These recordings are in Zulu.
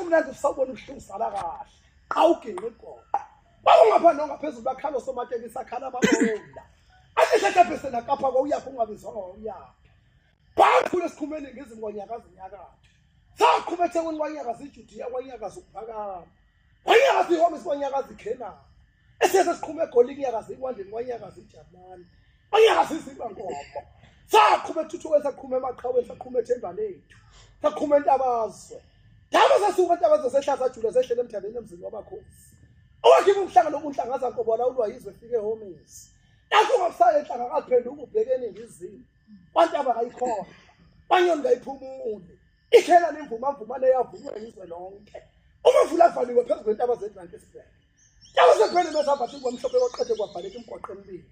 kumnandi usawubona ubuhlungu sala kahle awuginqe igogo bawungapha nongaphezulu bakhala somatekisi akhala ababona ahle bese nakapha kwawuyapha ungabizwanga wawuyapha bakhulu esikhumeni ngizimi kwanyakazi nyakatho sakhumethe kwanyakazi iJudiya kwanyakazi ukuphakama kwanyakazi ihome kwanyakazi iKhena esese siqhume egolini nyakazi ikwandeni kwanyakazi iJamani kwanyakazi izibangomo sakhume thuthuke saqhume emaqhaweni saqhume ethemba lethu saqhume entabazwe daba sasuka entabazwe sehlaza jule sehlele emthandeni emzini wabakhosi owakhipha umhlangano obunhlangaza nkobola ulwa yizwe fike homesi naku ngakusaya enhlanga kaphenduka ubhekene ngizimo kwantaba kayikhona banyoni ngayiphumule ikhela nemvuma leyavunywa yizwe lonke umavula valiwe phezu kwentaba zeDrankenstein taba sephele mesapha thingwa mhlophe koqethe kwavaleka imgoqo emibili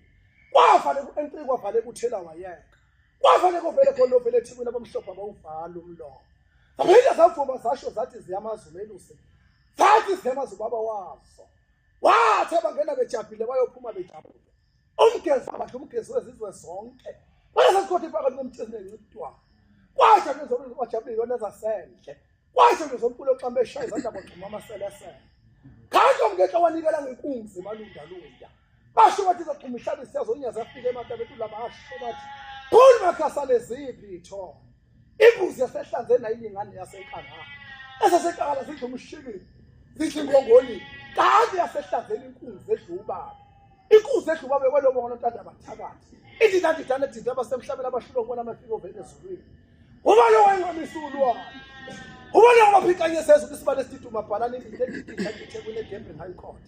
kwavale ku-N3 kwavaleka uthela wayeka kwavale kovele khona ovele ethikweni abamhlophe abawuvala umlomo zaphinde zavuma zasho zathi ziyamazumelusi zathi ziyamazi ubaba wazo wathi bangena bejabhile bayophuma bejabule umgezi abahle umgezi wezizwe zonke wayesesikhothi phakathi komthezine yodwa kwasho nezomlilo kwajabule yona zasendle kwasho nezomculo oxambe eshaya izandla bagcuma amaselesele kanti umngeke wanikela ngenkunzi emalundalunda basho bathi zoxhuma ihlabi isiyazonyaza yafika ematabethu labasho bathi phuli makhasane ziphi itho imbuzi yasehlanze nayilingane yasenkangala esesenkangala zidla umshikili zidla ingongoli kanti yasehlanzeni inkunzi edlubaba inkunzi edlubaba kwelobonga nontanda abathakathi ithi nanti dane dida abasemhlabeni abashulo kubona amafiko vele ezulwini uba lo wenqamisa ulwana uba lo ngaphikanye sezwe isibane sithi umabhalani ngithe kune Gambling High Court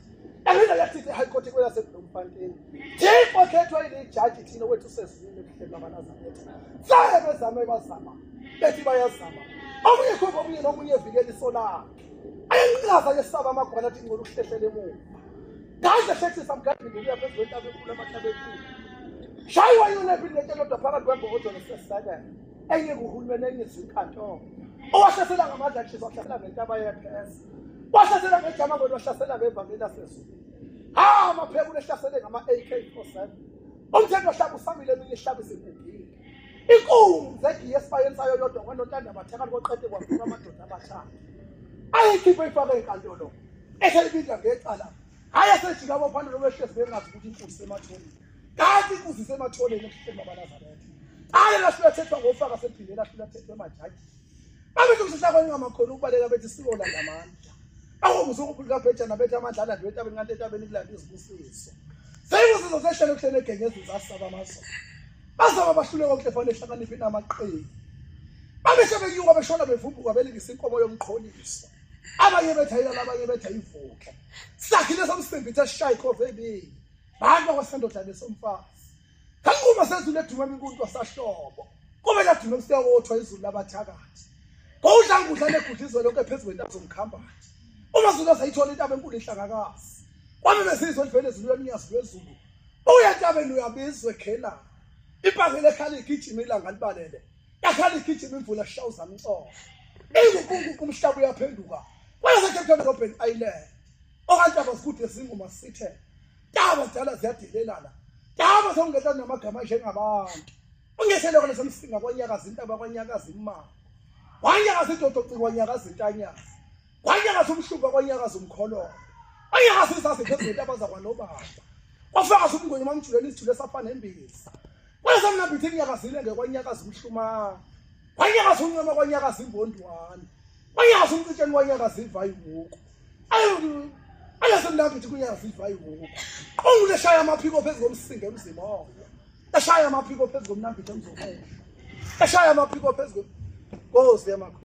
Amina yathi High Court kwelaseBloemfontein thixo khethwa ile judge thina wethu sesizini ebuhlelo abanazaretha saye bezame bazama bethi bayazama omunye khona omunye nomunye evikela isolakhe ayenqaza yesaba amagwana athi ngicela ukuhlehlela emuva ngaze hlehlisa mgadi ngibuya phezulu kwentaba enkulu amahlabekulu shaywa yona phinde kodwa phakathi kwembokotho nesesakhe enye kuhulumeni enye izinkantolo owahlasela ngamandla akhe wahlasela ngentaba yephesa wahlasela ngejama ngoba wahlasela ngevangeli lasezulu amaphekule ehlasele ngama AK47 umthetho ohlaba usamile eminye ihlaba isibhubhile inkunzi egiyesifayensayo yodwa kwanontanda abathakani koqede kwavuka amadoda abathathu ayikhiphe ifake enkantolo eselibidla ngecala hayi asejika abaphandle lobehlezi bengazi ukuthi inkunzi semathoneni kanti inkunzi semathoneni ebuhleni babanazaretha hayi lahlulethethwa ngofaka sephinde lahlulethethwa emajaji babethi kusishakwa ingamakhona ukubaleka bethi sikolanda amandla awumuze ukuphulika bheja nabethi amandla alandi wetabeni kanti etabeni kulanda izibusiso seyibusiso sehlele kuhlele egengezi zasaba amaso bazaba bahluleka ukuhlefana ehlakaniphi namaqhinga babeshe benyuka beshona bevumbuka belingisa inkomo yomqholiso abanye bethayila abanye bethayivuke sakhile somsimbithe esishaya ikhove ebili bantu kwasendoda lesomfazi kanquma sezulu edumela inkunzi wasahlobo kube ladume kusiyawothwa izulu labathakathi ngokudla ngudla negudlizwe lonke phezulu kwentaba zomkhambathi uma zulu sayithola intaba enkulu ihlangakazi kwami besizwe livele ezulu lomnyazi lwezulu uya entabeni uyabizwe khela ibhange lekhala igijima ilanga libalele yakhala igijima imvula shawuza umxoxo ingukungu kumhlaba uyaphenduka wayeseCape Robben Island okanti abasikude ezingoma sithe taba dala ziyadelelana taba songeza namagama njengabantu ungesele kona semsinga kwanyakazi intaba kwanyakazi imama wanyakazi idodoci kwanyakazi intanyazi wanyakazi umhluba kwanyakazi umkholo wanyakazi isazi phezulu intaba zakwanobaba kwafaka subungonye mamjuleni isithule safana embisa kwayesamnambithi inyakazile ngekwanyakazi umhluma wanyakazi uncema kwanyakazi imbondwane wanyakazi umcitsheni kwanyakazi ivayivuko ayesemnambithi kunyakazi ivayivuko onguleshaya amaphiko phezu komsinga emzima oyo eshaya amaphiko phezu komnambithi emzokesha eshaya amaphiko phezu kozi yamakhulu